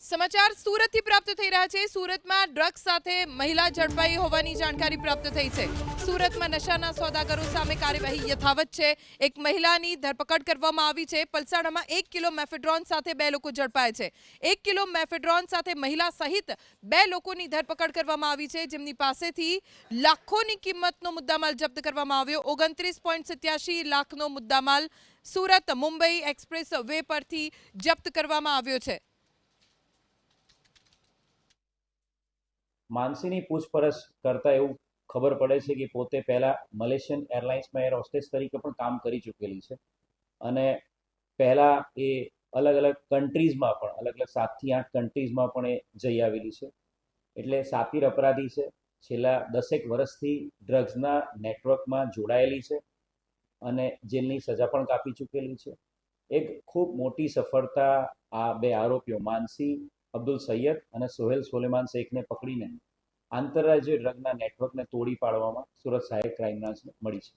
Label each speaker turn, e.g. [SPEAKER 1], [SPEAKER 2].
[SPEAKER 1] સમાચાર સુરતથી પ્રાપ્ત થઈ રહ્યા છે। સુરતમાં ડ્રગ્સ સાથે મહિલા ઝડપાઈ હોવાની જાણકારી પ્રાપ્ત થઈ છે। સુરતમાં નશાના સોદાગરો સામે કાર્યવાહી યથાવત છે। એક મહિલાની ધરપકડ કરવામાં આવી છે। પલસાણામાં 1 કિલો મેફેડ્રોન સાથે 2 લોકો ઝડપાયા છે। 1 કિલો મેફેડ્રોન સાથે મહિલા સહિત 2 લોકોની ધરપકડ કરવામાં આવી છે, જેમની પાસેથી લાખોની કિંમતનો મુદ્દામાલ જપ્ત કરવામાં આવ્યો। 29.87 લાખનો મુદ્દામાલ સુરત મુંબઈ એક્સપ્રેસ વે પરથી જપ્ત કરવામાં આવ્યો છે।
[SPEAKER 2] માનસીની પૂછપરછ કરતા એવું ખબર પડે છે કે પોતે પહેલા મલેશિયન એરલાઇન્સમાં એર હોસ્ટેસ તરીકે પણ કામ કરી ચૂકેલી છે અને પહેલા એ અલગ અલગ કન્ટ્રીઝમાં પણ અલગ અલગ 7 થી 8 કન્ટ્રીઝમાં પણ એ જઈ આવેલી છે। એટલે સાતીર અપરાધી છે। છેલ્લા 10 વર્ષથી ડ્રગ્સના નેટવર્કમાં જોડાયેલી છે અને જેલની સજા પણ કાપી ચૂકેલી છે। એક ખૂબ મોટી સફળતા આ 2 આરોપીઓ માનસી અબ્દુલ સૈયદ અને સોહેલ સોલેમાન શેખને પકડીને આંતરરાજ્ય ડ્રગના નેટવર્કને તોડી પાડવામાં સુરત સાયબર ક્રાઇમ બ્રાન્ચને મળી છે।